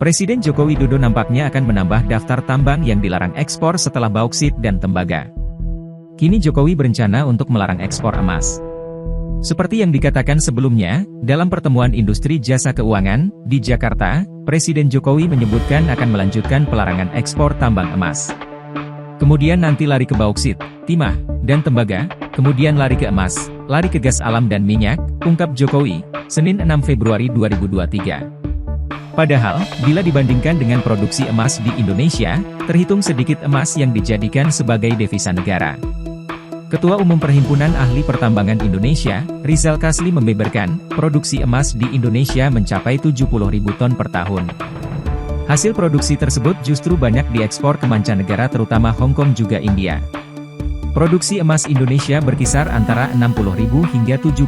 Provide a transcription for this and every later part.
Presiden Joko Widodo nampaknya akan menambah daftar tambang yang dilarang ekspor setelah bauksit dan tembaga. Kini Jokowi berencana untuk melarang ekspor emas. Seperti yang dikatakan sebelumnya, dalam pertemuan industri jasa keuangan di Jakarta, Presiden Jokowi menyebutkan akan melanjutkan pelarangan ekspor tambang emas. Kemudian nanti lari ke bauksit, timah, dan tembaga, kemudian lari ke emas, lari ke gas alam dan minyak, ungkap Jokowi, Senin 6 Februari 2023. Padahal, bila dibandingkan dengan produksi emas di Indonesia, terhitung sedikit emas yang dijadikan sebagai devisa negara. Ketua Umum Perhimpunan Ahli Pertambangan Indonesia, Rizal Kasli membeberkan, produksi emas di Indonesia mencapai 70.000 ton per tahun. Hasil produksi tersebut justru banyak diekspor ke mancanegara terutama Hong Kong juga India. Produksi emas Indonesia berkisar antara 60.000 hingga 70.000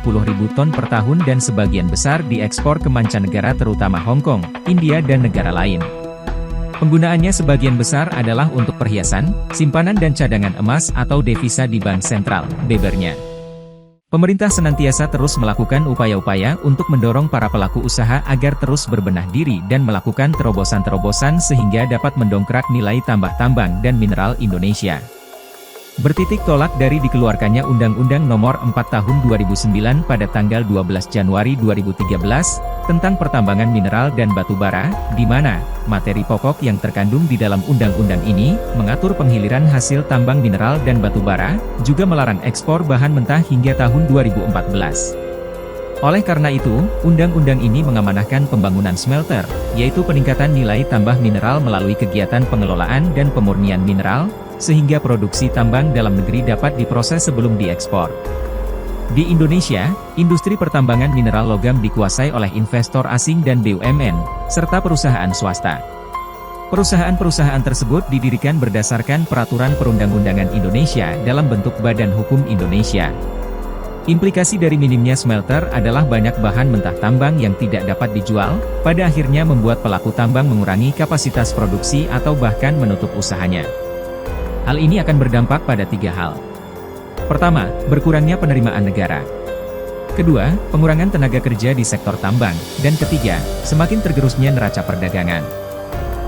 ton per tahun dan sebagian besar diekspor ke mancanegara terutama Hong Kong, India dan negara lain. Penggunaannya sebagian besar adalah untuk perhiasan, simpanan dan cadangan emas atau devisa di bank sentral, bebernya. Pemerintah senantiasa terus melakukan upaya-upaya untuk mendorong para pelaku usaha agar terus berbenah diri dan melakukan terobosan-terobosan sehingga dapat mendongkrak nilai tambah tambang dan mineral Indonesia. Bertitik tolak dari dikeluarkannya Undang-Undang Nomor 4 Tahun 2009 pada tanggal 12 Januari 2013, tentang pertambangan mineral dan batu bara, di mana materi pokok yang terkandung di dalam undang-undang ini, mengatur penghiliran hasil tambang mineral dan batu bara, juga melarang ekspor bahan mentah hingga tahun 2014. Oleh karena itu, undang-undang ini mengamanahkan pembangunan smelter, yaitu peningkatan nilai tambah mineral melalui kegiatan pengelolaan dan pemurnian mineral, sehingga produksi tambang dalam negeri dapat diproses sebelum diekspor. Di Indonesia, industri pertambangan mineral logam dikuasai oleh investor asing dan BUMN, serta perusahaan swasta. Perusahaan-perusahaan tersebut didirikan berdasarkan peraturan perundang-undangan Indonesia dalam bentuk Badan Hukum Indonesia. Implikasi dari minimnya smelter adalah banyak bahan mentah tambang yang tidak dapat dijual, pada akhirnya membuat pelaku tambang mengurangi kapasitas produksi atau bahkan menutup usahanya. Hal ini akan berdampak pada 3 hal. Pertama, berkurangnya penerimaan negara. Kedua, pengurangan tenaga kerja di sektor tambang. Dan ketiga, semakin tergerusnya neraca perdagangan.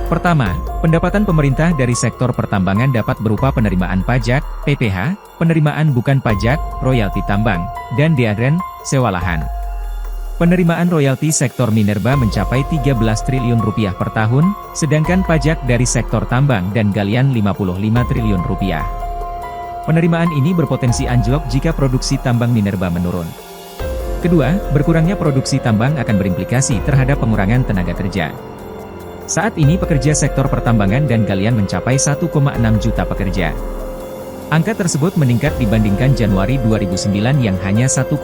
Pertama, pendapatan pemerintah dari sektor pertambangan dapat berupa penerimaan pajak, PPh, penerimaan bukan pajak, royalti tambang, dan deaden, sewa lahan. Penerimaan royalti sektor minerba mencapai 13 triliun rupiah per tahun, sedangkan pajak dari sektor tambang dan galian 55 triliun rupiah. Penerimaan ini berpotensi anjlok jika produksi tambang minerba menurun. Kedua, berkurangnya produksi tambang akan berimplikasi terhadap pengurangan tenaga kerja. Saat ini pekerja sektor pertambangan dan galian mencapai 1,6 juta pekerja. Angka tersebut meningkat dibandingkan Januari 2009 yang hanya 1,1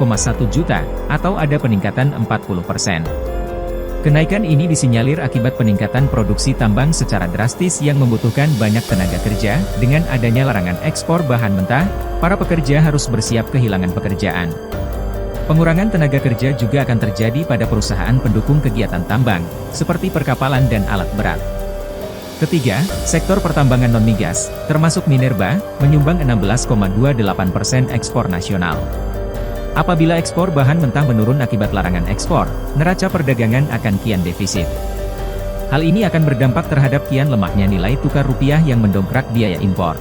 juta, atau ada peningkatan 40%. Kenaikan ini disinyalir akibat peningkatan produksi tambang secara drastis yang membutuhkan banyak tenaga kerja. Dengan adanya larangan ekspor bahan mentah, para pekerja harus bersiap kehilangan pekerjaan. Pengurangan tenaga kerja juga akan terjadi pada perusahaan pendukung kegiatan tambang, seperti perkapalan dan alat berat. Ketiga, sektor pertambangan non-migas, termasuk minerba, menyumbang 16,28% ekspor nasional. Apabila ekspor bahan mentah menurun akibat larangan ekspor, neraca perdagangan akan kian defisit. Hal ini akan berdampak terhadap kian lemahnya nilai tukar rupiah yang mendongkrak biaya impor.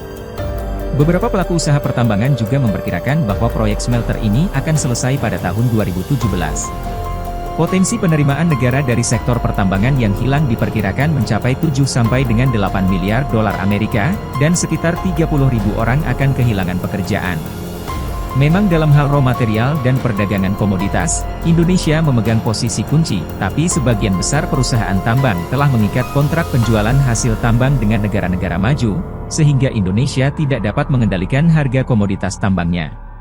Beberapa pelaku usaha pertambangan juga memperkirakan bahwa proyek smelter ini akan selesai pada tahun 2017. Potensi penerimaan negara dari sektor pertambangan yang hilang diperkirakan mencapai 7 sampai dengan 8 miliar dolar Amerika, dan sekitar 30.000 orang akan kehilangan pekerjaan. Memang dalam hal raw material dan perdagangan komoditas, Indonesia memegang posisi kunci, tapi sebagian besar perusahaan tambang telah mengikat kontrak penjualan hasil tambang dengan negara-negara maju, sehingga Indonesia tidak dapat mengendalikan harga komoditas tambangnya.